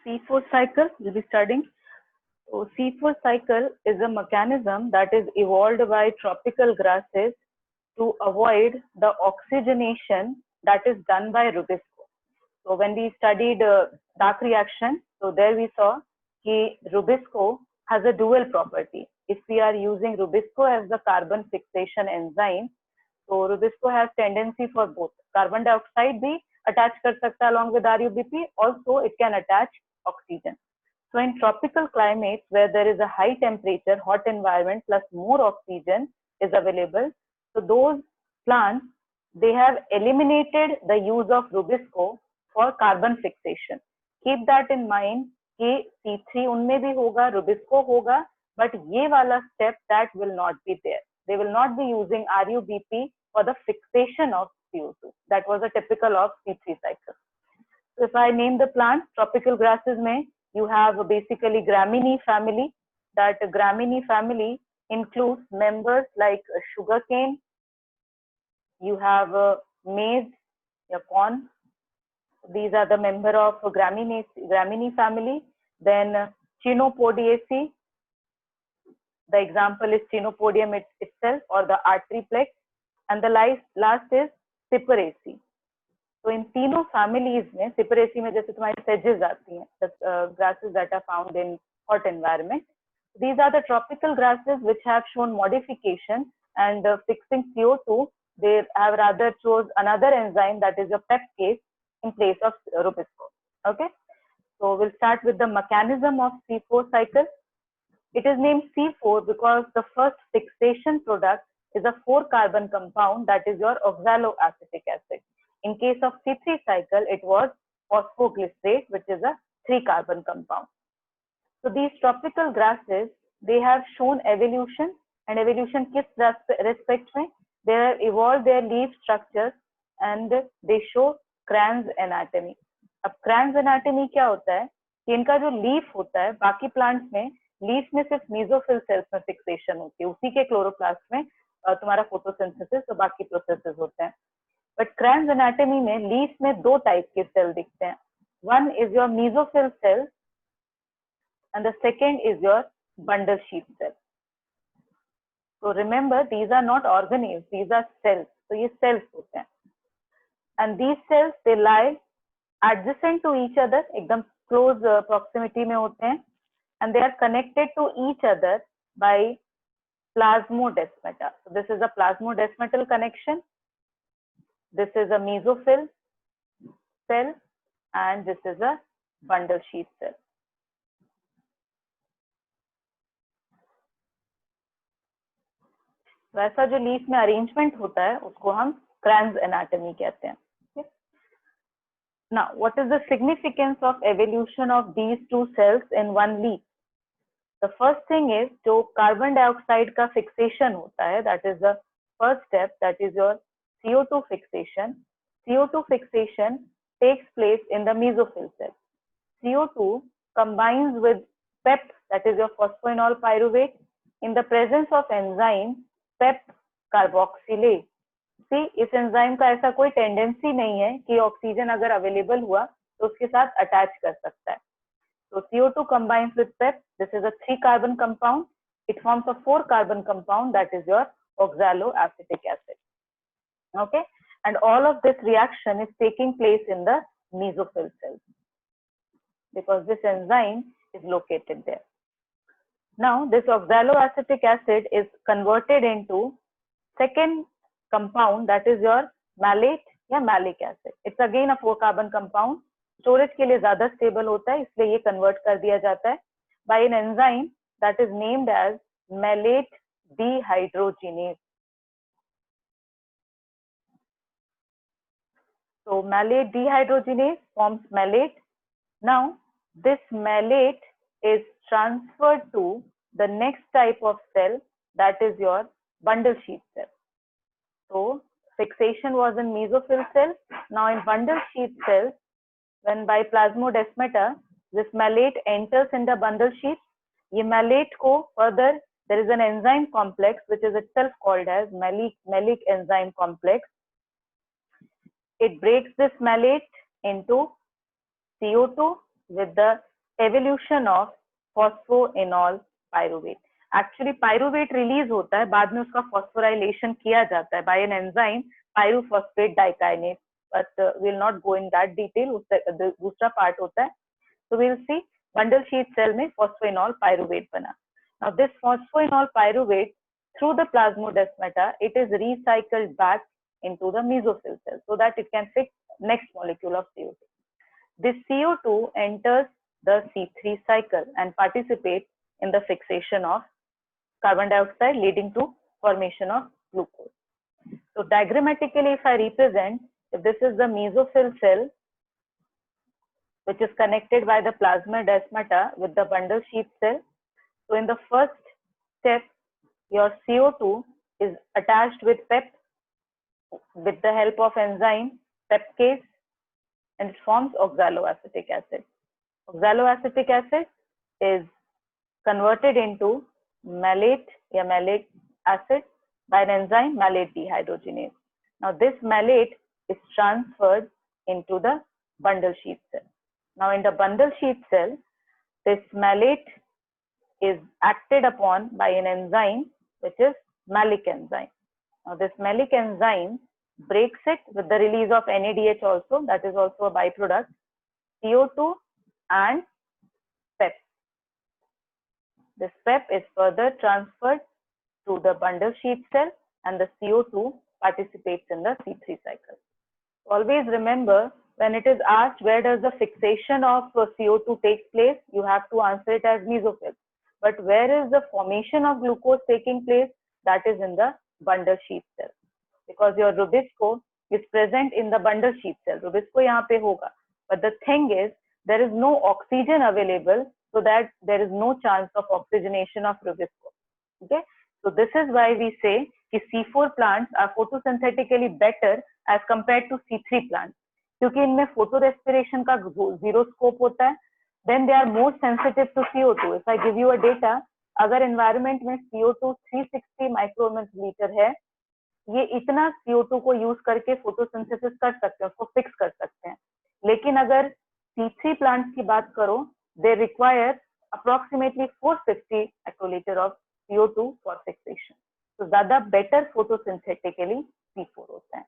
C4 cycle we'll be studying. So C4 cycle is a mechanism that is evolved by tropical grasses to avoid the oxygenation that is done by rubisco. So when we studied dark reaction, so there we saw that rubisco has a dual property. If we are using rubisco as the carbon fixation enzyme, so rubisco has tendency for both. Carbon dioxide भी attach कर सकता है along with RUBP. Also, it can attach oxygen. So in tropical climates where there is a high temperature, hot environment plus more oxygen is available, so those plants, they have eliminated the use of rubisco for carbon fixation. Keep that in mind कि C3 उनमें भी होगा, rubisco होगा, but ये वाला step that will not be there. They will not be using RUBP for the fixation of CO2. That was a typical of C3 cycle. So if I name the plants, tropical grasses में, you have basically Gramineae family. That Gramineae family includes members like sugarcane, you have maize, corn. These are the member of Gramineae family. Then Chenopodiaceae. The example is Chenopodium itself or the arteryplex. And the last is Cyperaceae. So in तीनों families में Cyperaceae में जैसे तुम्हारी sedges आती हैं, the grasses that are found in hot environment. These are the tropical grasses which have shown modification and fixing CO2. They have rather chose another enzyme that is a peptase in place of rubisco. Okay, so we'll start with the mechanism of C4 cycle. It is named C4 because the first fixation product is a 4-carbon compound, that is your oxaloacetic acid. In case of C3 cycle, it was phosphoglycerate, which is a 3-carbon compound. So these tropical grasses, they have shown evolution, and evolution किस respect में? They have evolved their leaf structures and they show Kranz anatomy. अब Kranz anatomy क्या होता है कि इनका जो leaf होता है, बाकी प्लांट्स में लीफ में सिर्फ मेसोफिल सेल्स में फिक्सेशन होती है, उसी के क्लोरोप्लास्ट में तुम्हारा फोटोसिंथेसिस और बाकी प्रोसेसेस होते हैं. बट Kranz anatomy में लीफ में 2 टाइप के सेल दिखते हैं. One is your mesophyll cell and the second is your bundle sheath cell. So remember, these are not organelles, these are cells. So ये cells होते हैं. And these cells, they lie adjacent to each other, एकदम close proximity में होते हैं, and they are connected to each other by plasmodesmata. So this is a plasmodesmatal connection. This is a mesophyll cell and this is a bundle sheath cell. तो ऐसा जो leaf में arrangement होता है उसको हम Kranz anatomy कहते हैं. Okay? Now, what is the significance of evolution of these two cells in one leaf? The first thing is जो carbon dioxide का fixation होता है, that is the first step, that is your CO2 fixation. CO2 fixation takes place in the mesophyll cell. CO2 combines with PEP, that is your phosphoenol pyruvate, in the presence of enzyme PEP carboxylase. See, इस enzyme का ऐसा कोई tendency नहीं है कि oxygen अगर available हुआ तो उसके साथ अटैच कर सकता है. So CO2 combines with PEP. This is a 3-carbon compound. It forms a 4-carbon compound, that is your oxaloacetic acid. Okay, and all of this reaction is taking place in the mesophyll cells because this enzyme is located there. Now, this oxaloacetic acid is converted into second compound, that is your malate या malic acid. It's again a 4-carbon compound. Storage के लिए ज़्यादा stable होता है, इसलिए ये convert कर दिया जाता है by an enzyme that is named as malate dehydrogenase. So malate dehydrogenase forms malate. Now this malate is transferred to the next type of cell, that is your bundle sheath cell. So fixation was in mesophyll cell. Now in bundle sheath cell, when by plasmodesmata this malate enters in the bundle sheath, ये malate को further there is an enzyme complex which is itself called as malic enzyme complex. It breaks this malate into CO2 with the evolution of phosphoenol pyruvate. Actually pyruvate release होता है, बाद में उसका phosphorylation किया जाता है by an enzyme pyrophosphate dikinase, but will not go in that detail. दूसरा part होता है. तो will see bundle sheath cell में फॉस्फोइनॉल पायरुवेट बना. Now this phosphoenol pyruvate through the plasmodesmata it is recycled back into the mesophyll cell so that it can fix next molecule of CO2. This CO2 enters the C3 cycle and participates in the fixation of carbon dioxide leading to formation of glucose. So diagrammatically if I represent, if this is the mesophyll cell which is connected by the plasmodesmata with the bundle sheath cell, so in the first step your CO2 is attached with PEP with the help of enzyme peptidase and it forms oxaloacetic acid. Oxaloacetic acid is converted into malate or malic acid by an enzyme malate dehydrogenase. Now this malate is transferred into the bundle sheath cell. Now in the bundle sheath cell, this malate is acted upon by an enzyme which is malic enzyme. Now this malic enzyme breaks it with the release of NADH also, that is also a byproduct, CO2 and PEP. This PEP is further transferred to the bundle sheath cell and the CO2 participates in the C3 cycle. Always remember, when it is asked where does the fixation of CO2 take place, you have to answer it as mesophyll. But where is the formation of glucose taking place? That is in the bundle sheath cell. Because your Rubisco is present in the bundle sheath cell. Rubisco यहाँ पे होगा. But the thing is, there is no oxygen available, so that there is no chance of oxygenation of Rubisco. Okay? So this is why we say कि C4 plants are photosynthetically better as compared to C3 plants. क्योंकि इनमें photo respiration का zero scope होता है. Then they are more sensitive to CO2. If I give you a data, अगर environment में CO2 360 micromole liter है, ये इतना CO2 को यूज करके फोटोसिंथेसिस कर सकते हैं, उसको फिक्स कर सकते हैं. लेकिन अगर C3 प्लांट्स की बात करो, they require approximately 450 microlitre of CO2 for fixation. तो ज्यादा बेटर फोटोसिंथेटिकली C4 होता है.